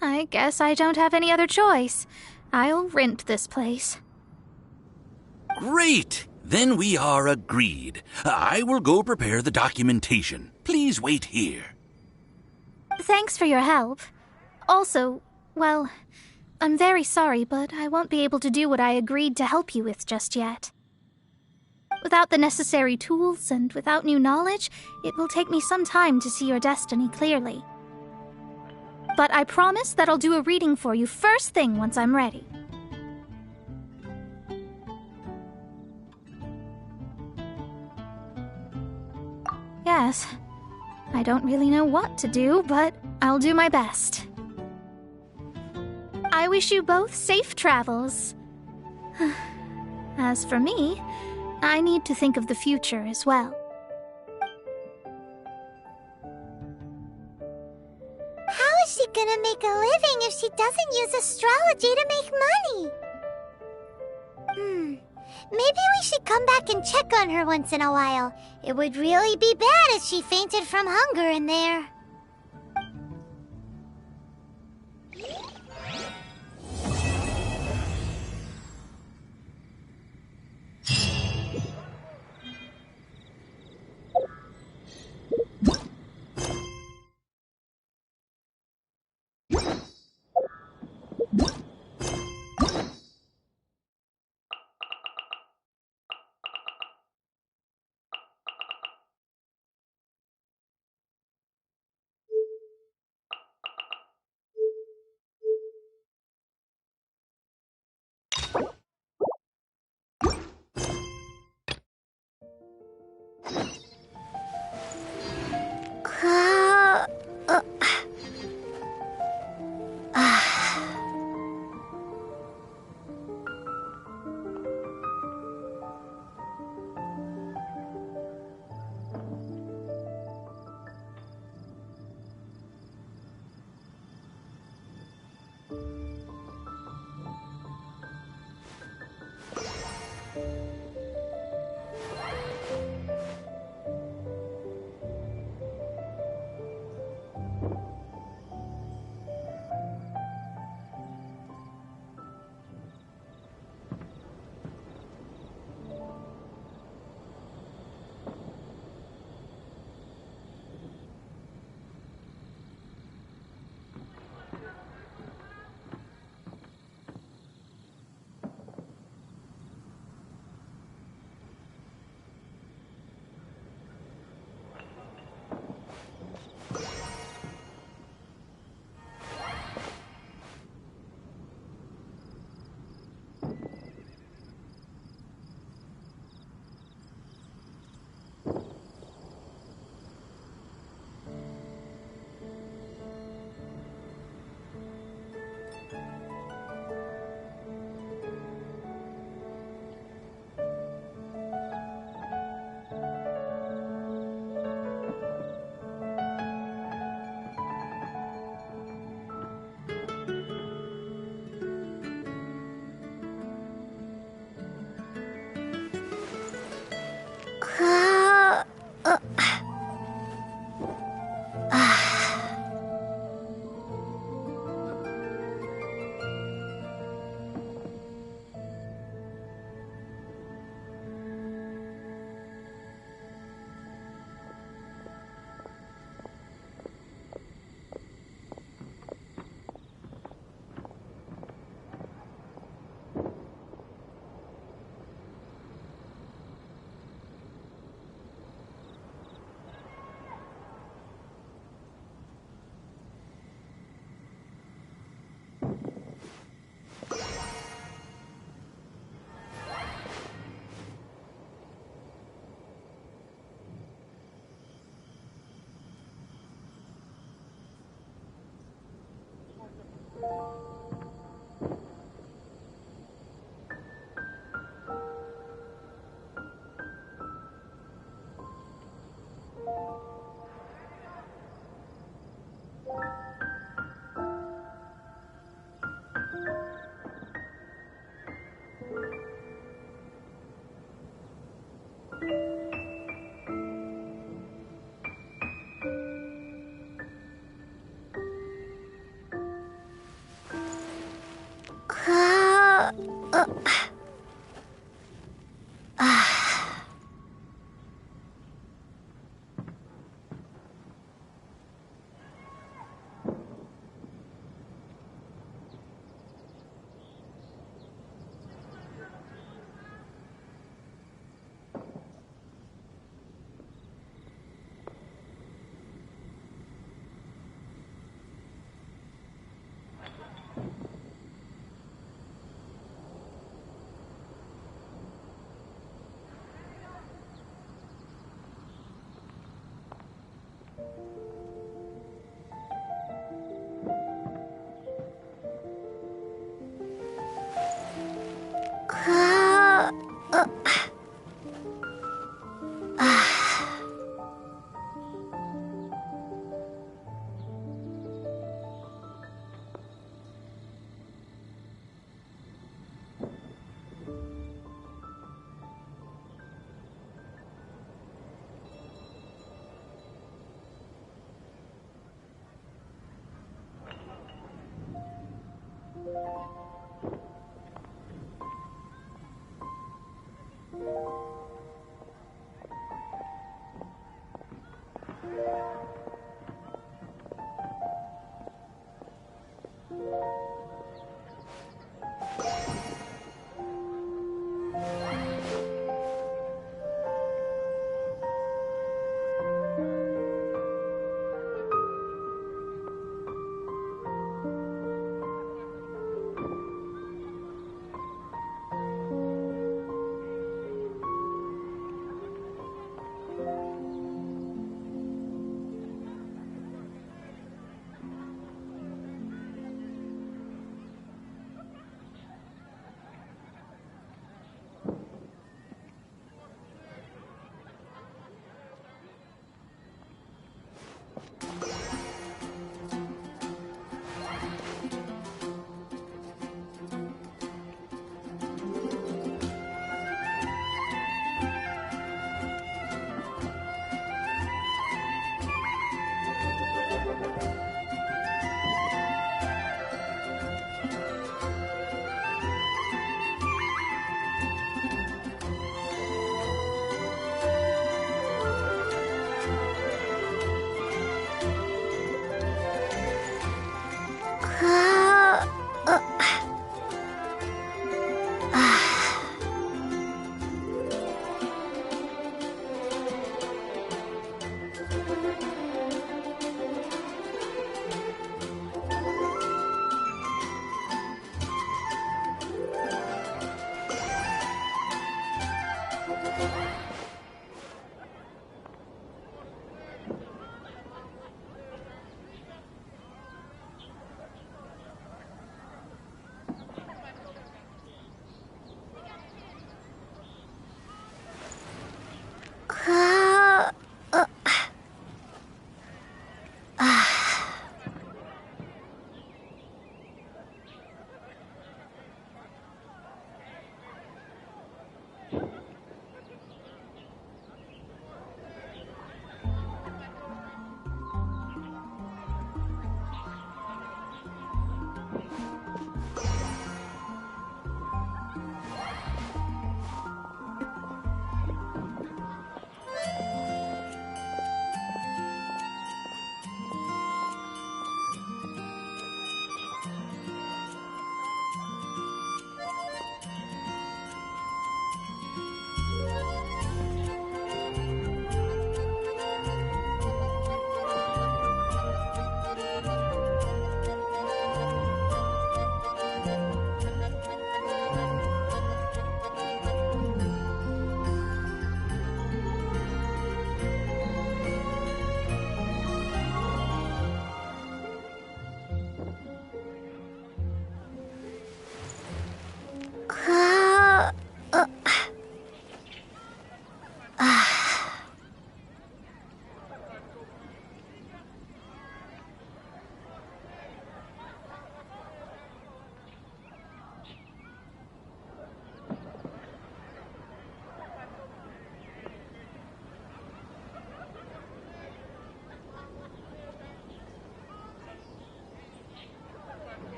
I guess I don't have any other choice. I'll rent this place. Great! Then we are agreed. I will go prepare the documentation. Please wait here. Thanks for your help. Also, well, I'm very sorry, but I won't be able to do what I agreed to help you with just yet. Without the necessary tools and without new knowledge, it will take me some time to see your destiny clearly. But I promise that I'll do a reading for you first thing once I'm ready. Yes, I don't really know what to do, but I'll do my best. I wish you both safe travels. As for me, I need to think of the future as well. How is she gonna make a living if she doesn't use astrology to make money? Maybe we should come back and check on her once in a while. It would really be bad if she fainted from hunger in there.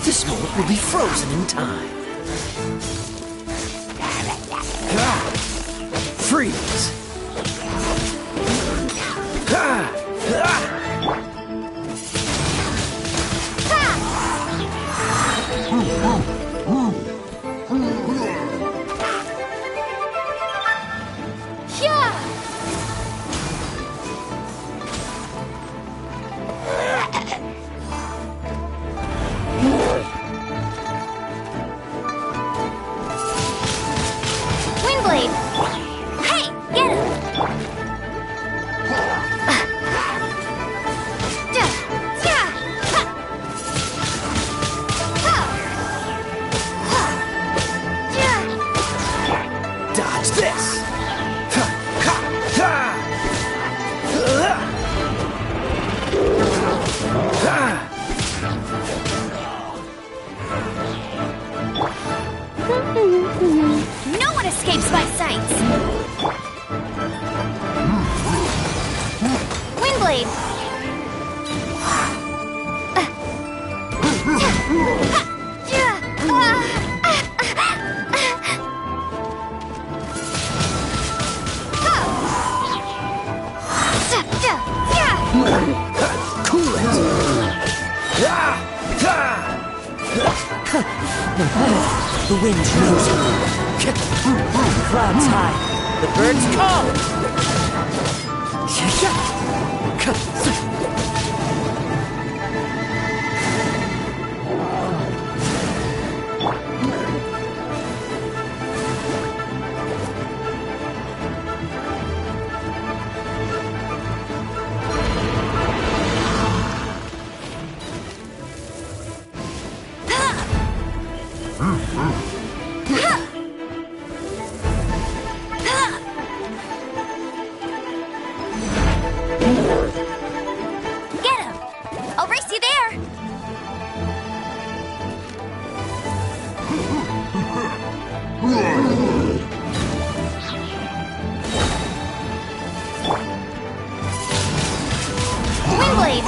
This moment will be frozen in time. Freeze! No one escapes my sights! Windblade! Cool it! The wind knows you. Clouds high. The birds call. blade.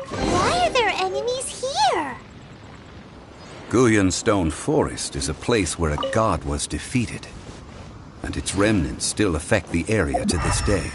Why are there enemies here? Guyan Stone Forest is a place where a god was defeated, and its remnants still affect the area to this day.